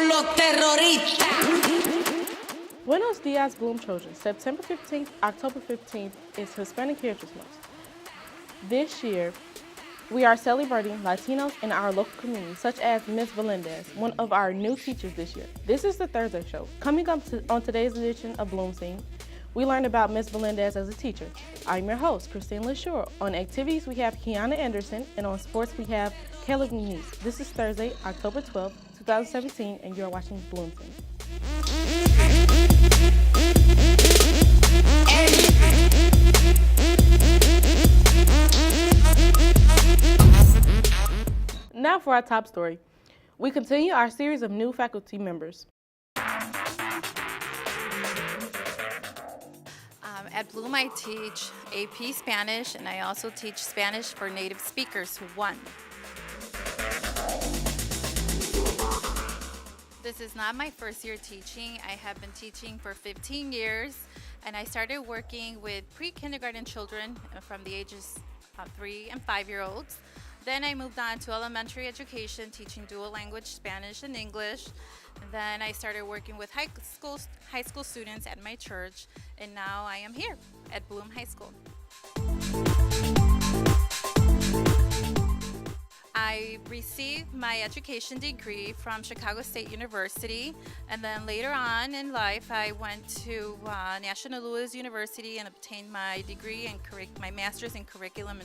con los terroristas. Buenos dias, Bloom children. September 15th, October 15th is Hispanic Heritage Month. This year, we are celebrating Latinos in our local community, such as Ms. Valdez, one of our new teachers this year. This is the Thursday show. Coming up on today's edition of BloomScene, we learned about Ms. Valdez as a teacher. I'm your host, Cristina Valdez. On activities, we have Kiana Anderson, and on sports, we have Caleb Muniz. This is Thursday, October 12th, 2017, and you're watching BloomScene. Now for our top story. We continue our series of new faculty members. At Bloom, I teach AP Spanish, and I also teach Spanish for Native Speakers 1. This is not my first year teaching. I have been teaching for 15 years, and I started working with pre-kindergarten children from the ages of 3 and 5-year-olds. Then I moved on to elementary education, teaching dual language Spanish and English. And then I started working with high school students at my church, and now I am here at Bloom High School. I received my education degree from Chicago State University, and then later on in life I went to National Louis University and obtained my degree and my master's in curriculum.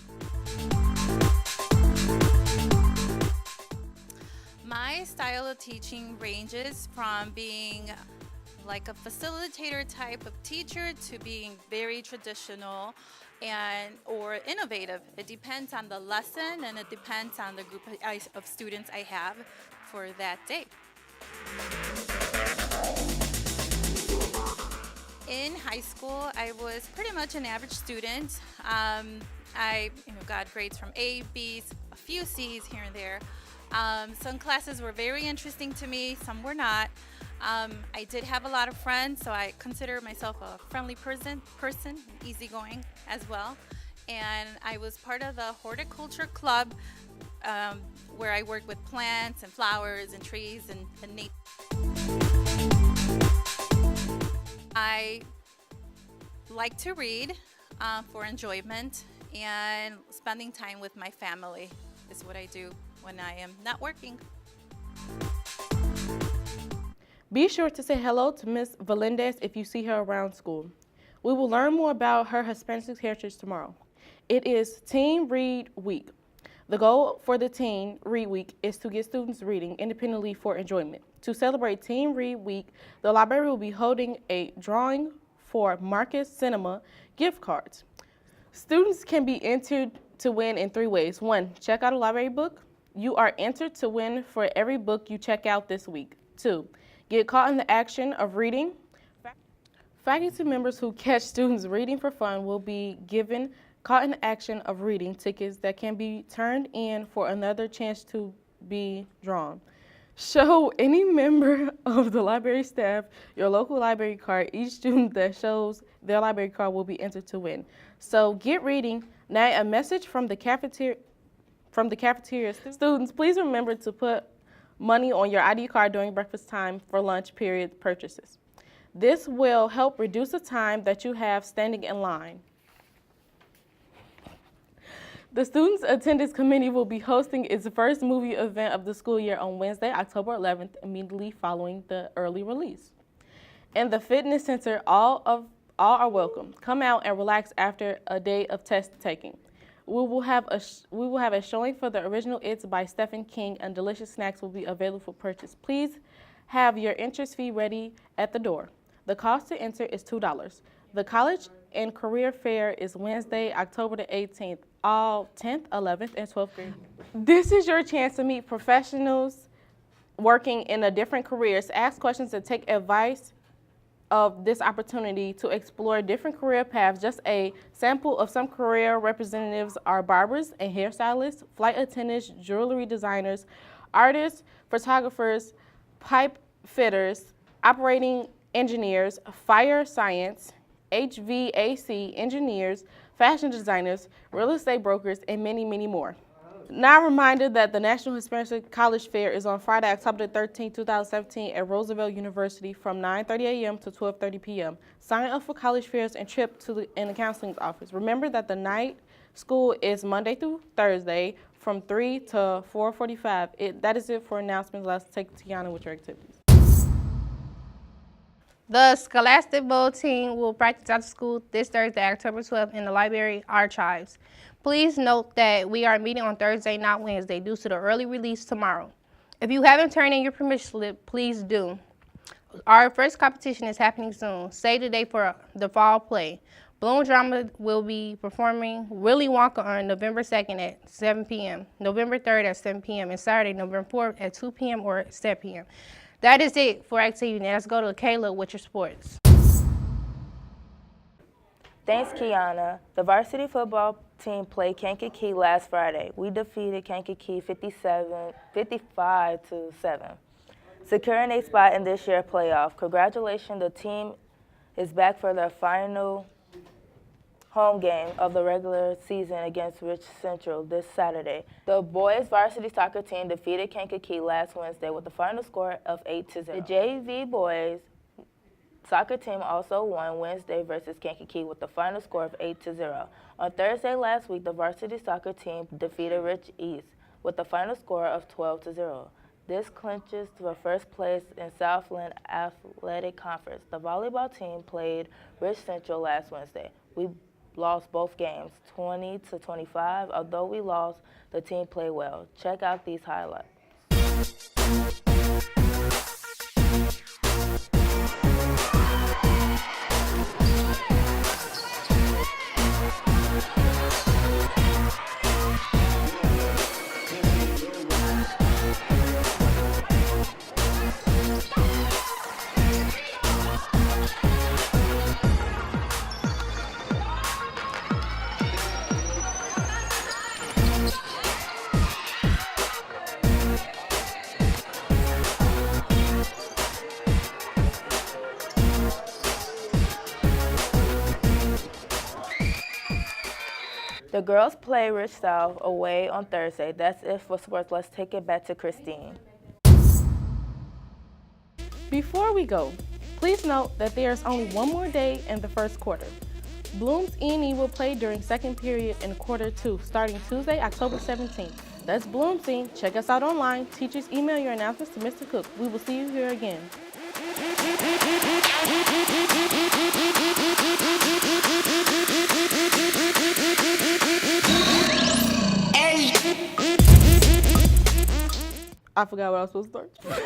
My style of teaching ranges from being like a facilitator type of teacher to being very traditional or innovative. It depends on the lesson, and it depends on the group of students I have for that day. In high school, I was pretty much an average student. I got grades from A, B's, a few C's here and there. Some classes were very interesting to me, some were not. I did have a lot of friends, so I consider myself a friendly person, easygoing as well. And I was part of the horticulture club, where I worked with plants and flowers and trees and nature. I like to read for enjoyment, and spending time with my family is what I do when I am not working. Be sure to say hello to Ms. Valdez if you see her around school. We will learn more about her Hispanic heritage tomorrow. It is Teen Read Week. The goal for the Teen Read Week is to get students reading independently for enjoyment. To celebrate Teen Read Week, the library will be holding a drawing for Marcus Cinema gift cards. Students can be entered to win in 3 ways. 1, check out a library book. You are entered to win for every book you check out this week. 2, get caught in the action of reading. Faculty members who catch students reading for fun will be given caught in the action of reading tickets that can be turned in for another chance to be drawn. Show any member of the library staff your local library card. Each student that shows their library card will be entered to win. So get reading. Now a message from the cafeteria. Students, please remember to put money on your ID card during breakfast time for lunch period purchases. This will help reduce the time that you have standing in line. The Students Attendance Committee will be hosting its first movie event of the school year on Wednesday, October 11th, immediately following the early release. In the fitness center, all are welcome. Come out and relax after a day of test taking. We will have a showing for the original It's by Stephen King, and delicious snacks will be available for purchase. Please have your entrance fee ready at the door. The cost to enter is $2. The College and Career Fair is Wednesday, October the 18th, all 10th, 11th, and 12th grade. This is your chance to meet professionals working in a different careers, ask questions, and take advice of this opportunity to explore different career paths. Just a sample of some career representatives are barbers and hairstylists, flight attendants, jewelry designers, artists, photographers, pipe fitters, operating engineers, fire science, HVAC engineers, fashion designers, real estate brokers, and many, many more. Now a reminder that the National Hispanic College Fair is on Friday, October 13, 2017 at Roosevelt University from 9:30 a.m. to 12:30 p.m. Sign up for college fairs and trip to the counseling office. Remember that the night school is Monday through Thursday from 3 to 4:45. That is it for announcements. Let's take Tiana with your activities. The Scholastic Bowl team will practice after school this Thursday, October 12th in the library archives. Please note that we are meeting on Thursday, not Wednesday, due to the early release tomorrow. If you haven't turned in your permission slip, please do. Our first competition is happening soon. Save the date for the fall play. Bloom Drama will be performing Willy Wonka on November 2nd at 7 p.m., November 3rd at 7 p.m., and Saturday, November 4th at 2 p.m. or 7 p.m. That is it for activity. Now let's go to Kayla with your sports. Thanks, Kiana. The varsity football team played Kankakee last Friday. We defeated Kankakee 55-7, securing a spot in this year's playoff. Congratulations, the team is back for their final home game of the regular season against Rich Central this Saturday. The boys varsity soccer team defeated Kankakee last Wednesday with the final score of 8-0. The JV boys soccer team also won Wednesday versus Kankakee with the final score of 8-0. On Thursday last week, the varsity soccer team defeated Rich East with the final score of 12-0. This clinches the first place in Southland Athletic Conference. The volleyball team played Rich Central last Wednesday. We lost both games, 20-25. Although we lost, the team played well. Check out these highlights. The girls play Rich South away on Thursday. That's it for sports. Let's take it back to Christine. Before we go, please note that there is only one more day in the first quarter. BloomScene will play during second period in quarter 2, starting Tuesday, October 17th. That's BloomScene. Check us out online. Teachers, email your announcements to Mr. Cook. We will see you here again. I forgot what I was supposed to start.